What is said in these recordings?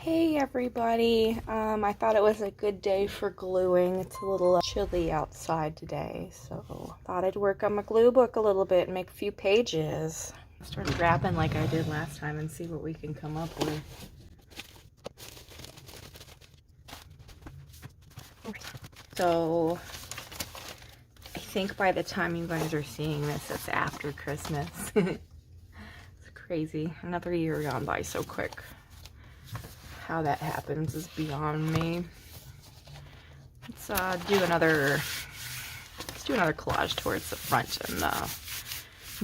Hey everybody, I thought it was a good day for gluing. It's a little chilly outside today, so thought I'd work on my glue book a little bit and make a few pages. Start wrapping like I did last time and see what we can come up with. So I think by the time you guys are seeing this, it's after Christmas. It's crazy. Another year gone by so quick. How that happens is beyond me. Let's do another collage towards the front, and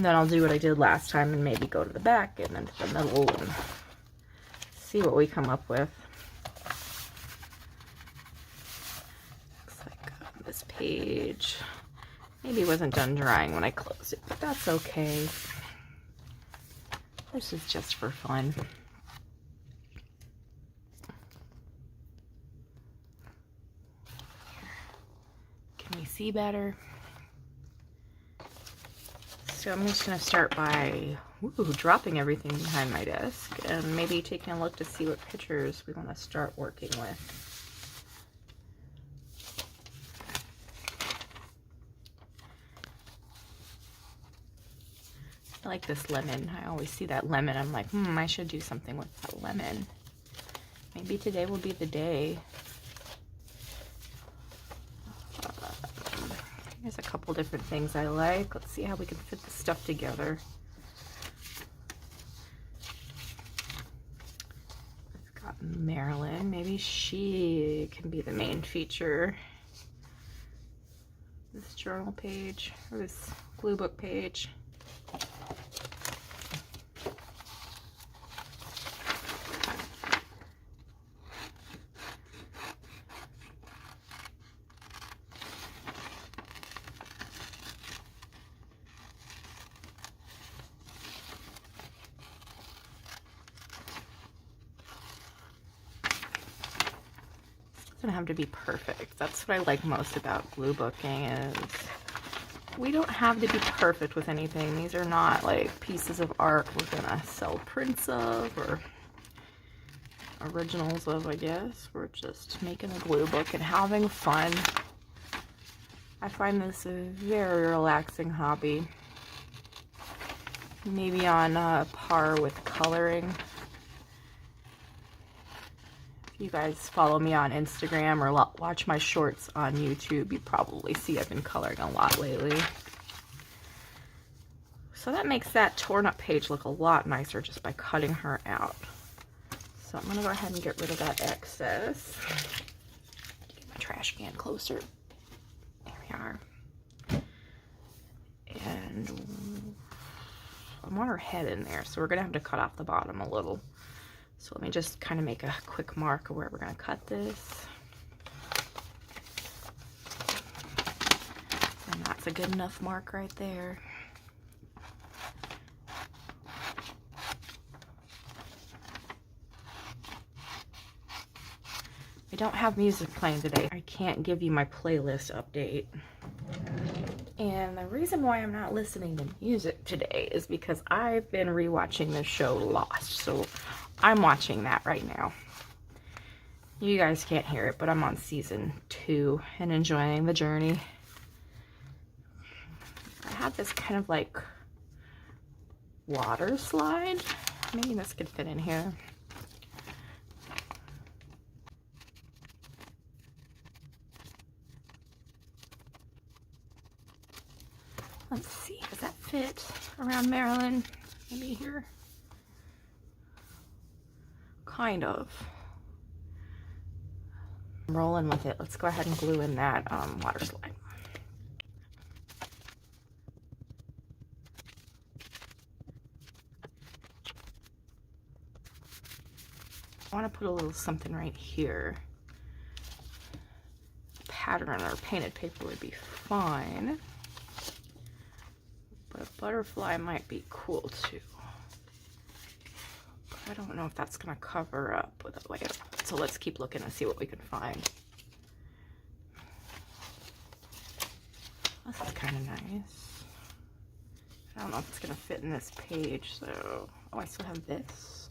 then I'll do what I did last time and maybe go to the back and then to the middle and see what we come up with. Looks like this page maybe wasn't done drying when I closed it, but that's okay. This is just for fun. Can we see better? So I'm just going to start by dropping everything behind my desk and maybe taking a look to see what pictures we want to start working with. I like this lemon. I always see that lemon. I'm like, I should do something with that lemon. Maybe today will be the day. There's a couple different things I like. Let's see how we can fit this stuff together. I've got Marilyn. Maybe she can be the main feature. This journal page, or this glue book page. Doesn't have to be perfect. That's what I like most about glue booking is we don't have to be perfect with anything. These are not like pieces of art we're gonna sell prints of or originals of, I guess. We're just making a glue book and having fun. I find this a very relaxing hobby. Maybe on par with coloring. You guys follow me on Instagram or watch my shorts on YouTube, you probably see I've been coloring a lot lately. So that makes that torn up page look a lot nicer just by cutting her out. So I'm going to go ahead and get rid of that excess. Get my trash can closer. There we are. And I want her head in there, so we're going to have to cut off the bottom a little. So let me just kind of make a quick mark of where we're going to cut this. And that's a good enough mark right there. I don't have music playing today. I can't give you my playlist update. And the reason why I'm not listening to music today is because I've been rewatching the show Lost. So I'm watching that right now. You guys can't hear it, but I'm on season 2 and enjoying the journey. I have this kind of like water slide. Maybe this could fit in here. Let's see, does that fit around Marilyn? Maybe here? Kind of. I'm rolling with it. Let's go ahead and glue in that water slide. I want to put a little something right here. Pattern or painted paper would be fine. But a butterfly might be cool too. But I don't know if that's going to cover up with a layer. So let's keep looking and see what we can find. This is kind of nice. I don't know if it's going to fit in this page, so... Oh, I still have this.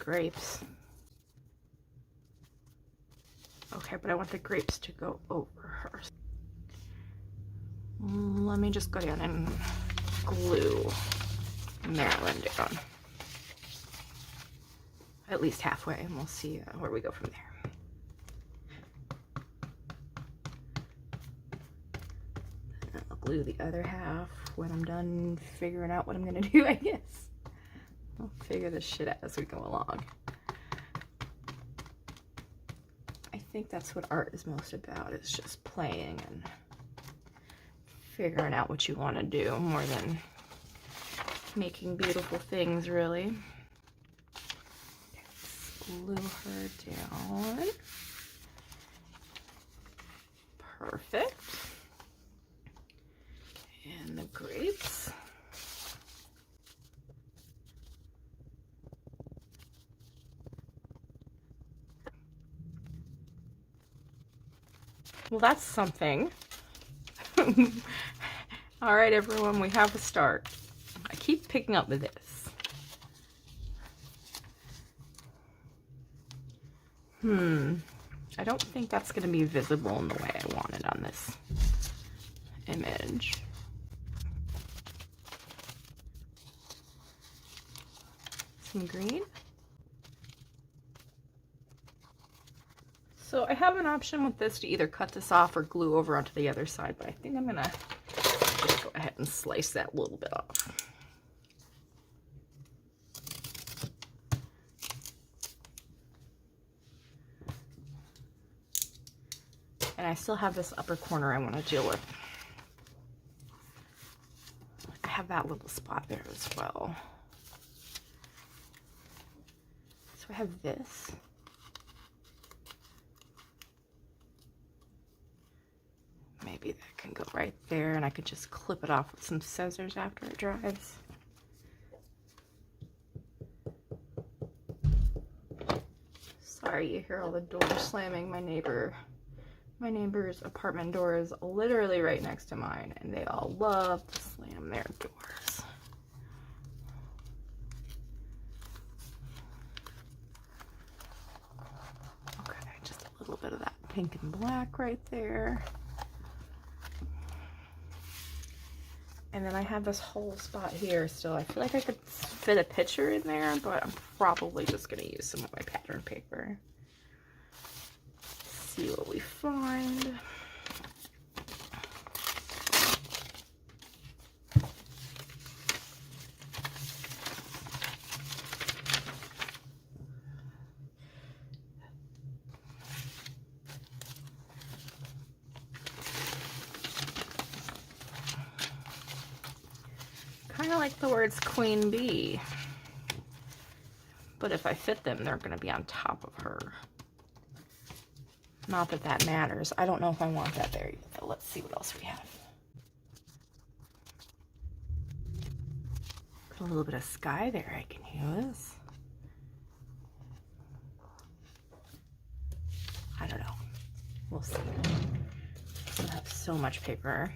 grapes. Okay, but I want the grapes to go over her. Let me just go down and glue Maryland down. At least halfway, and we'll see where we go from there. And I'll glue the other half when I'm done figuring out what I'm gonna do, I guess. I'll figure this shit out as we go along. I think that's what art is most about, is just playing and figuring out what you want to do more than making beautiful things, really. Glue her down. Perfect. And the grapes. Well, that's something. All right, everyone, we have a start. I keep picking up with this. I don't think that's going to be visible in the way I want it on this image. Some green. So I have an option with this to either cut this off or glue over onto the other side, but I think I'm gonna just go ahead and slice that little bit off. And I still have this upper corner I want to deal with. I have that little spot there as well. So I have this. Maybe that can go right there, and I could just clip it off with some scissors after it dries. Sorry, you hear all the doors slamming. My neighbor's apartment door is literally right next to mine, and they all love to slam their doors. Okay, just a little bit of that pink and black right there. And then I have this whole spot here still. I feel like I could fit a picture in there, but I'm probably just going to use some of my pattern paper. See what we find. Kind of like the words queen bee, but if I fit them, they're going to be on top of her. Not that that matters. I don't know if I want that there yet, though. Let's see what else we have. Got a little bit of sky there I can use. I don't know. We'll see. I have so much paper.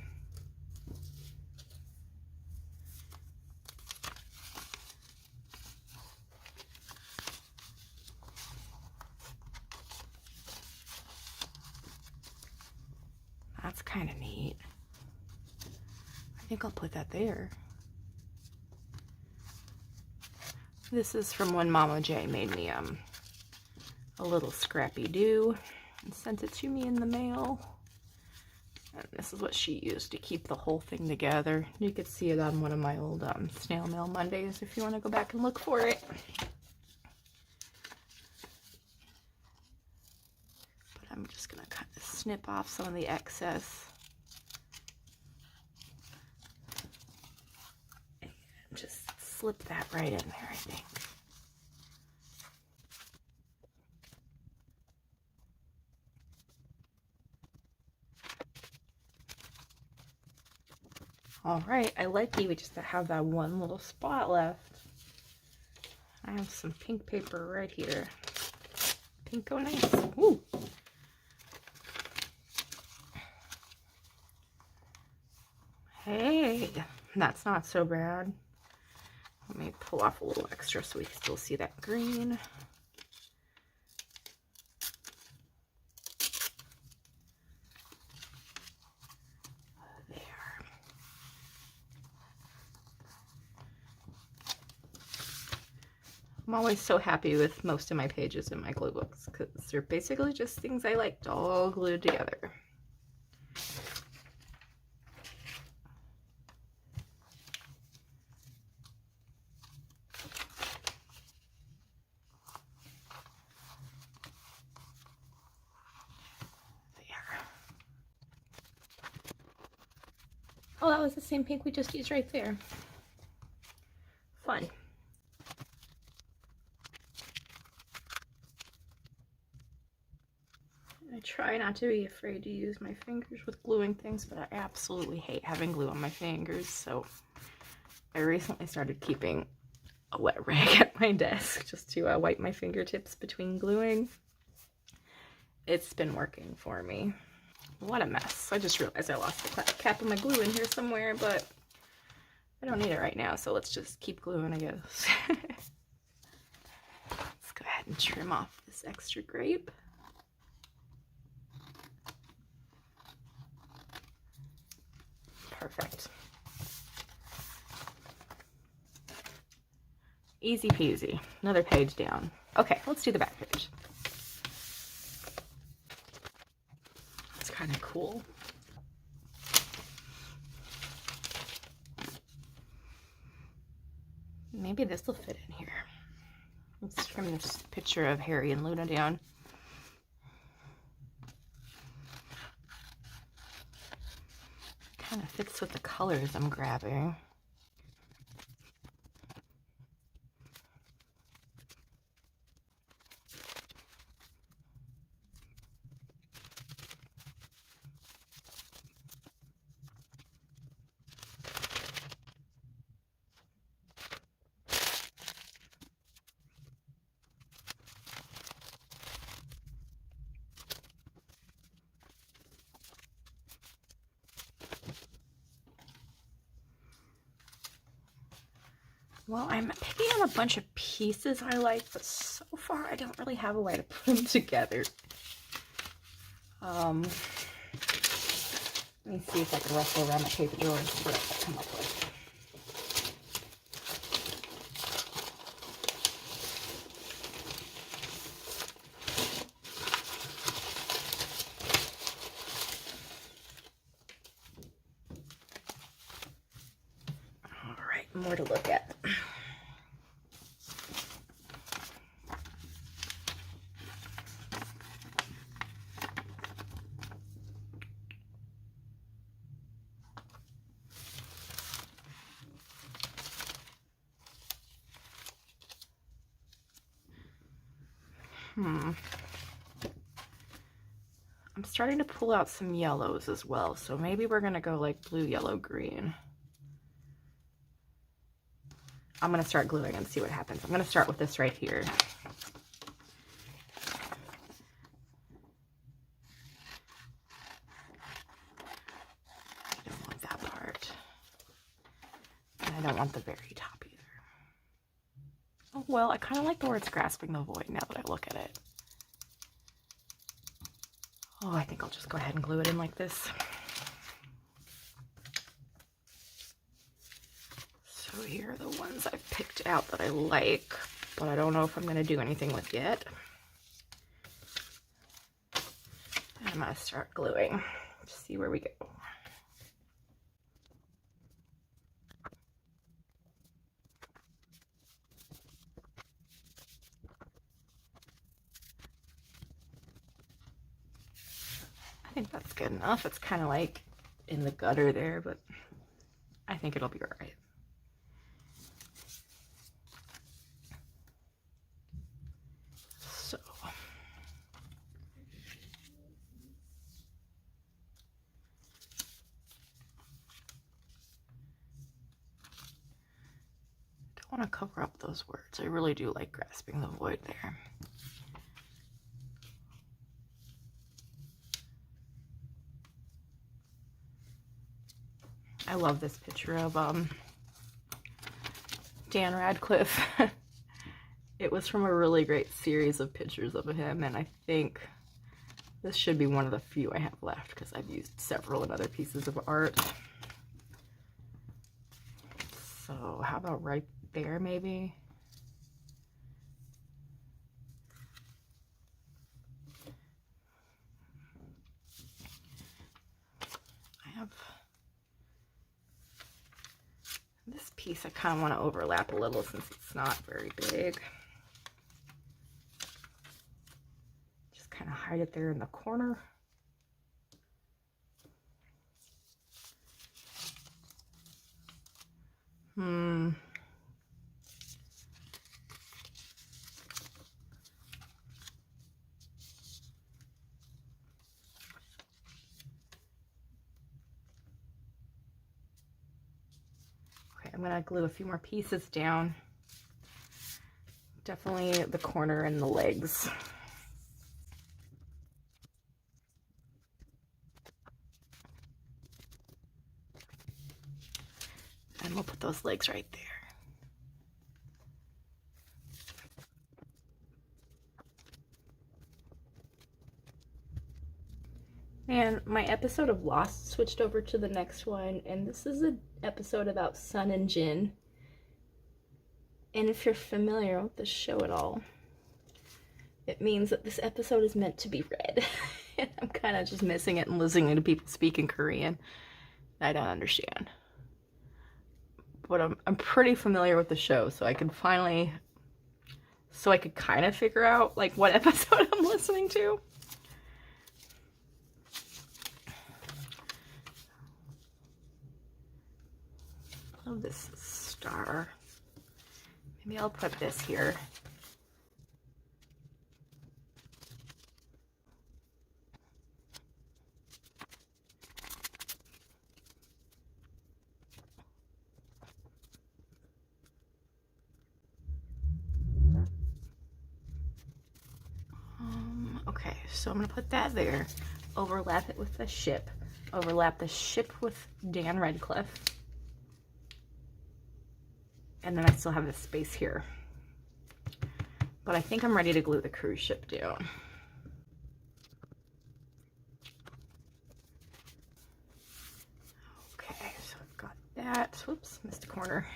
That's kind of neat. I think I'll put that there. This is from when Mama J made me a little scrappy do and sent it to me in the mail. And this is what she used to keep the whole thing together. You could see it on one of my old Snail Mail Mondays if you want to go back and look for it. I'm just going to kind of snip off some of the excess. And just slip that right in there, I think. All right, I like you just to have that one little spot left. I have some pink paper right here. Pinko nice. Ooh. Hey, that's not so bad. Let me pull off a little extra so we can still see that green. I'm always so happy with most of my pages in my glue books because they're basically just things I liked all glued together. There. Oh, that was the same pink we just used right there. Fun. I try not to be afraid to use my fingers with gluing things, but I absolutely hate having glue on my fingers, so I recently started keeping a wet rag at my desk just to wipe my fingertips between gluing. It's been working for me. What a mess. I just realized I lost the cap of my glue in here somewhere, but I don't need it right now, so let's just keep gluing, I guess. Let's go ahead and trim off this extra grape. Perfect. Easy peasy. Another page down. Okay, let's do the back page. It's kind of cool. Maybe this will fit in here. Let's trim this picture of Harry and Luna down. Kind of fits with the colors I'm grabbing. Well, I'm picking on a bunch of pieces I like, but so far I don't really have a way to put them together. Let me see if I can rustle around my paper drawer and see what I can come up with. All right, more to look at. I'm starting to pull out some yellows as well, so maybe we're gonna go like blue, yellow, green. I'm gonna start gluing and see what happens. I'm gonna start with this right here. I don't want that part. And I don't want the very top either. Oh, well, I kind of like the words grasping the void now that I look at it. Oh, I think I'll just go ahead and glue it in like this. So here are the ones I've picked out that I like, but I don't know if I'm going to do anything with yet. And I'm going to start gluing to see where we go. I think that's good enough. It's kind of like in the gutter there, but I think it'll be all right. So, don't want to cover up those words. I really do like grasping the void there. I love this picture of Dan Radcliffe. It was from a really great series of pictures of him, and I think this should be one of the few I have left because I've used several in other pieces of art. So how about right there maybe? I have this piece I kind of want to overlap a little since it's not very big. Just kind of hide it there in the corner. I'm gonna glue a few more pieces down. Definitely the corner and the legs. And we'll put those legs right there. And my episode of Lost switched over to the next one, and this is an episode about Sun and Jin. And if you're familiar with the show at all, it means that this episode is meant to be read. And I'm kind of just missing it and listening to people speak in Korean. I don't understand. But I'm pretty familiar with the show, so I could kind of figure out like what episode I'm listening to. Love this star. Maybe I'll put this here. Okay, so I'm gonna put that there. Overlap it with the ship. Overlap the ship with Dan Radcliffe. And then I still have this space here. But I think I'm ready to glue the cruise ship down. Okay, so I've got that. Whoops, missed a corner.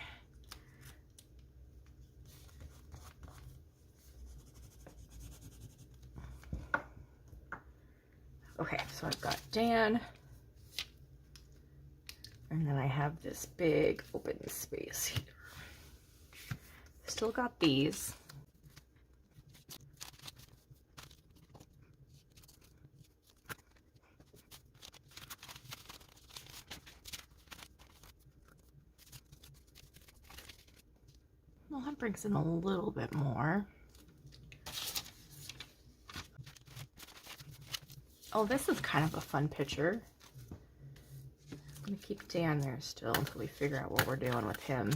Okay, so I've got Dan. And then I have this big open space here. Still got these. Well, that brings in a little bit more. Oh, this is kind of a fun picture. I'm gonna keep Dan there still until we figure out what we're doing with him.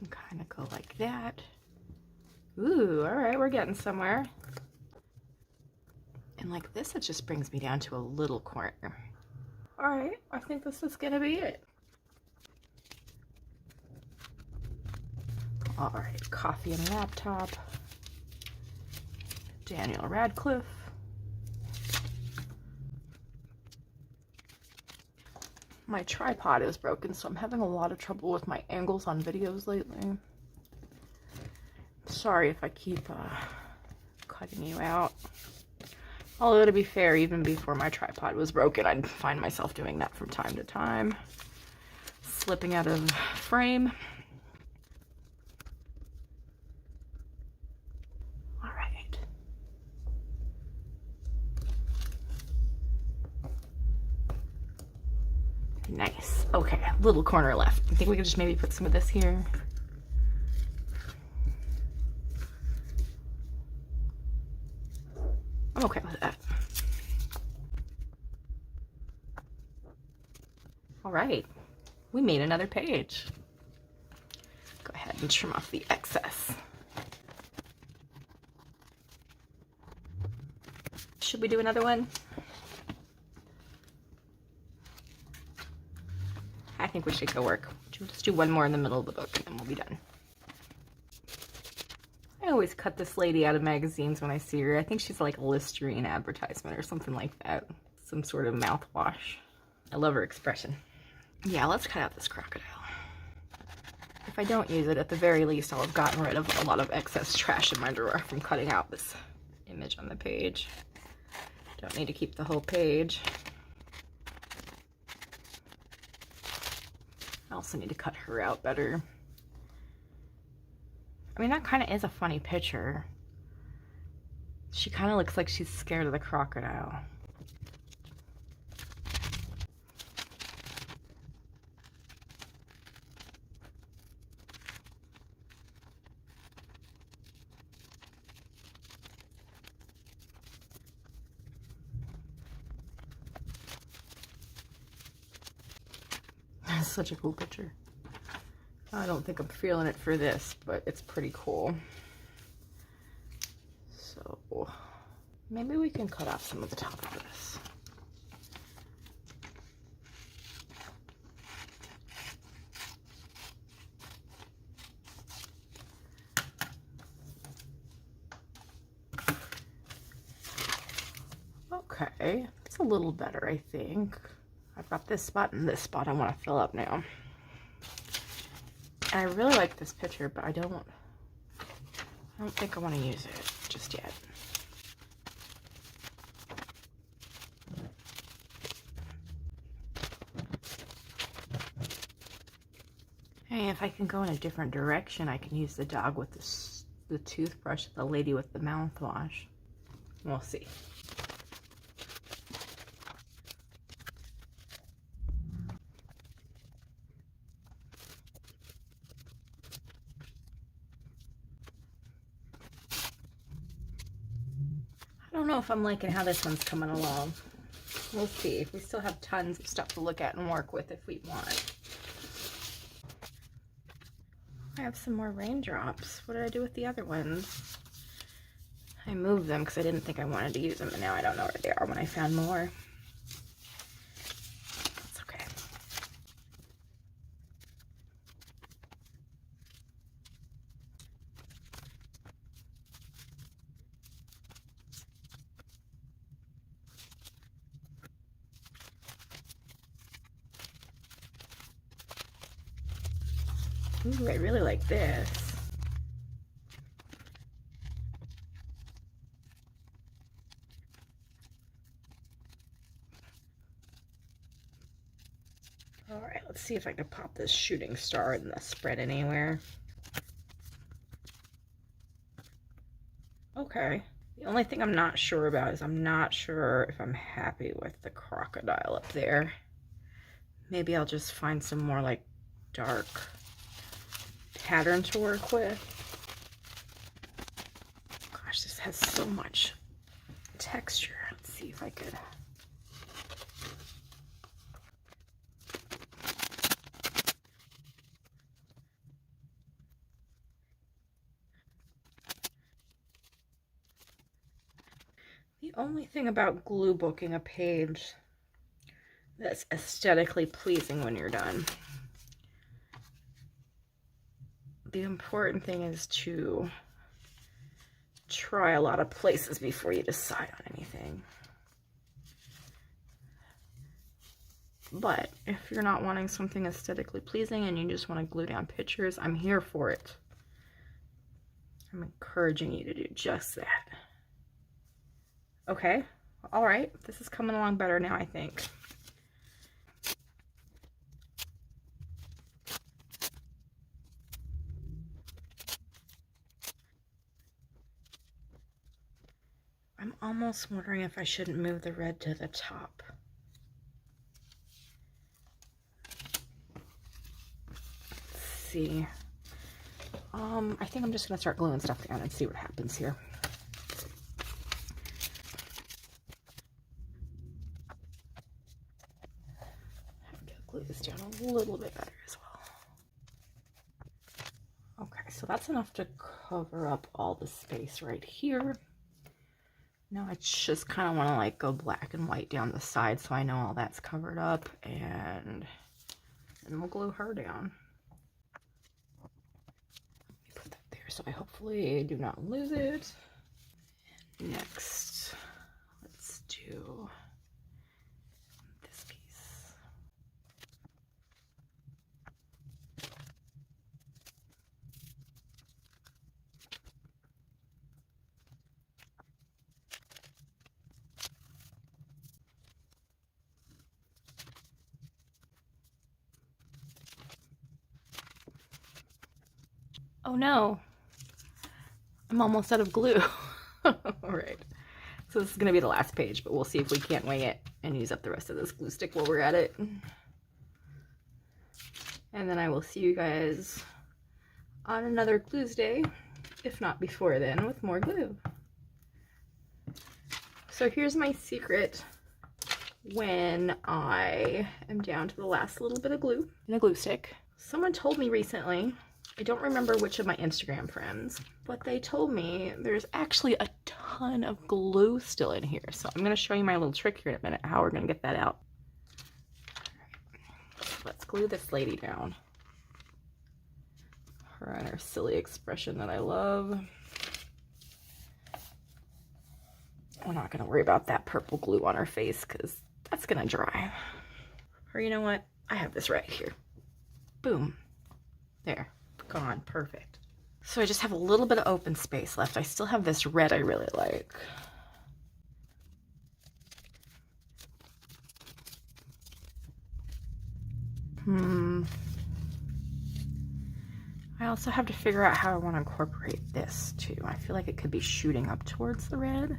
Kind of go like that. Ooh, all right, we're getting somewhere. And like this, it just brings me down to a little corner. All right, I think this is gonna be it. All right, coffee and laptop. Daniel Radcliffe. My tripod is broken, so I'm having a lot of trouble with my angles on videos lately. Sorry if I keep cutting you out. Although, to be fair, even before my tripod was broken, I'd find myself doing that from time to time. Slipping out of frame. All right. Nice. Okay, little corner left. I think we can just maybe put some of this here. I'm okay with that. All right, we made another page. Go ahead and trim off the excess. Should we do another one? I think we should go work. Just do one more in the middle of the book and then we'll be done. I always cut this lady out of magazines when I see her. I think she's like a Listerine advertisement or something like that. Some sort of mouthwash. I love her expression. Yeah, let's cut out this crocodile. If I don't use it, at the very least, I'll have gotten rid of a lot of excess trash in my drawer from cutting out this image on the page. Don't need to keep the whole page. I also need to cut her out better. I mean, that kind of is a funny picture. She kind of looks like she's scared of the crocodile. That's such a cool picture. I don't think I'm feeling it for this, but it's pretty cool. So maybe we can cut off some of the top of this. Okay, it's a little better, I think. I've got this spot and this spot I want to fill up now. And I really like this picture, but I don't think I want to use it just yet. Hey, if I can go in a different direction, I can use the dog with the toothbrush, the lady with the mouthwash. We'll see. I don't know if I'm liking how this one's coming along. We'll see. We still have tons of stuff to look at and work with if we want. I have some more raindrops. What did I do with the other ones? I moved them because I didn't think I wanted to use them, and now I don't know where they are when I found more. That's okay. Ooh, I really like this. All right, let's see if I can pop this shooting star in the spread anywhere. Okay. The only thing I'm not sure about is I'm not sure if I'm happy with the crocodile up there. Maybe I'll just find some more like dark pattern to work with. Gosh, this has so much texture. Let's see if I could. The only thing about glue booking a page that's aesthetically pleasing when you're done, the important thing is to try a lot of places before you decide on anything. But if you're not wanting something aesthetically pleasing and you just want to glue down pictures, I'm here for it. I'm encouraging you to do just that. Okay, all right, this is coming along better now, I think. I'm almost wondering if I shouldn't move the red to the top. Let's see. I think I'm just gonna start gluing stuff down and see what happens here. Glue this down a little bit better as well. Okay, so that's enough to cover up all the space right here. Now I just kind of want to like go black and white down the side so I know all that's covered up, and then we'll glue her down. Let me put that there so I hopefully do not lose it. Next, let's do this piece. Oh no, I'm almost out of glue. All right, so this is gonna be the last page, but we'll see if we can't wing it and use up the rest of this glue stick while we're at it. And then I will see you guys on another Gluesday, if not before then, with more glue. So here's my secret when I am down to the last little bit of glue in a glue stick. Someone told me recently, I don't remember which of my Instagram friends, but they told me there's actually a ton of glue still in here. So I'm going to show you my little trick here in a minute, how we're going to get that out. Let's glue this lady down. Her and her silly expression that I love. We're not going to worry about that purple glue on her face because that's going to dry. Or you know what? I have this right here. Boom. There. Gone. Perfect. So I just have a little bit of open space left. I still have this red I really like. I also have to figure out how I want to incorporate this too. I feel like it could be shooting up towards the red.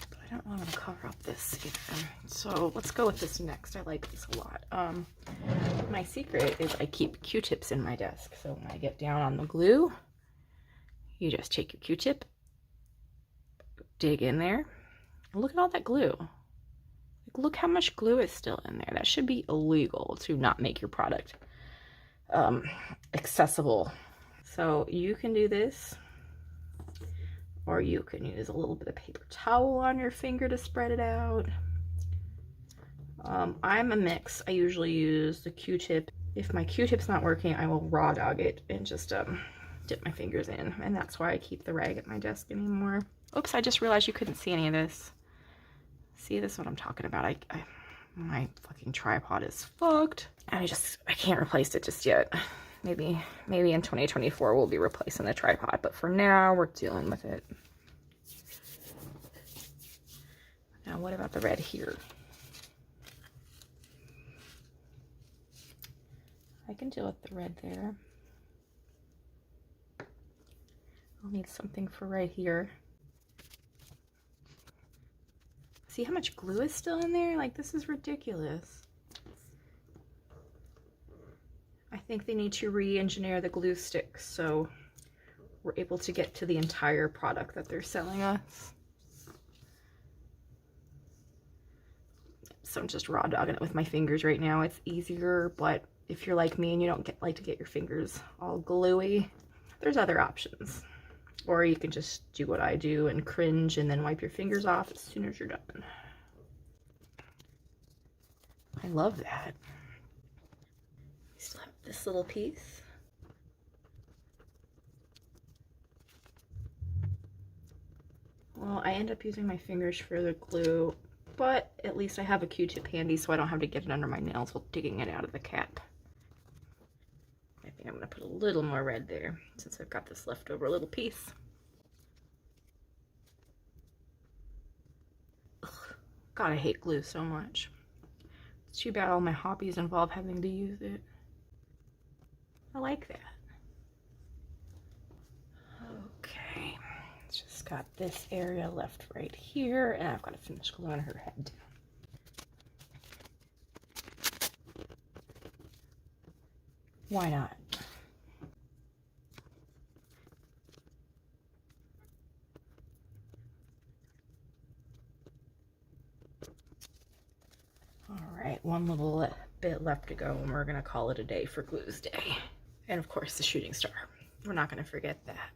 But I don't want to cover up this either. So let's go with this next. I like this a lot. My secret is I keep Q-tips in my desk. So when I get down on the glue, you just take your Q-tip, dig in there. Look at all that glue. Look how much glue is still in there. That should be illegal to not make your product accessible. So you can do this, or you can use a little bit of paper towel on your finger to spread it out. I'm a mix. I usually use the Q-tip. If my Q-tip's not working, I will raw dog it and just dip my fingers in. And that's why I keep the rag at my desk anymore. Oops, I just realized you couldn't see any of this. See, this is what I'm talking about. My fucking tripod is fucked. I can't replace it just yet. Maybe in 2024 we'll be replacing the tripod, but for now we're dealing with it. Now what about the red here? I can deal with the red there. I'll need something for right here. See how much glue is still in there? Like, this is ridiculous. I think they need to re-engineer the glue sticks so we're able to get to the entire product that they're selling us. So I'm just raw dogging it with my fingers right now. It's easier, but if you're like me and you don't like to get your fingers all gluey, there's other options. Or you can just do what I do and cringe and then wipe your fingers off as soon as you're done. I love that. We still have this little piece. Well, I end up using my fingers for the glue, but at least I have a Q-tip handy so I don't have to get it under my nails while digging it out of the cap. I think I'm going to put a little more red there since I've got this leftover little piece. Ugh, God, I hate glue so much. It's too bad all my hobbies involve having to use it. I like that. Okay, just got this area left right here, and I've got to finish gluing her head down. Why not? All right, one little bit left to go, and we're gonna call it a day for Gluesday. And of course the shooting star. We're not going to forget that.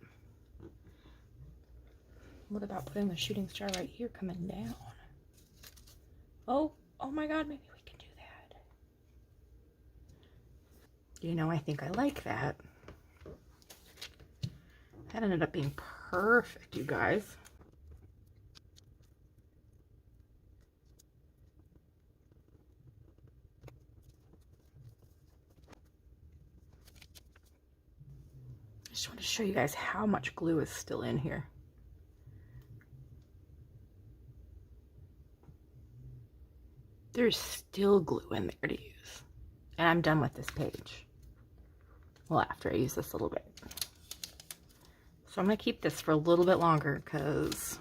What about putting the shooting star right here coming down? Oh my God, maybe we can do that. You know, I think I like that. That ended up being perfect, you guys. I just want to show you guys how much glue is still in here. There's still glue in there to use. And I'm done with this page. Well, after I use this a little bit. So I'm going to keep this for a little bit longer because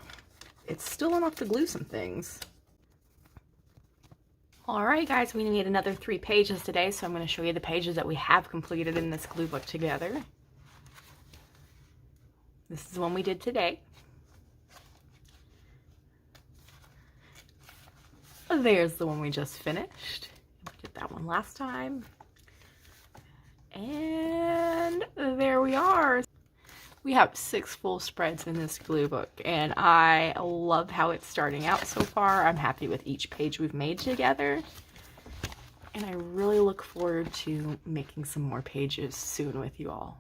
it's still enough to glue some things. Alright guys, we need another 3 pages today, so I'm going to show you the pages that we have completed in this glue book together. This is the one we did today. There's the one we just finished. We did that one last time. And there we are. We have 6 full spreads in this glue book, and I love how it's starting out so far. I'm happy with each page we've made together. And I really look forward to making some more pages soon with you all.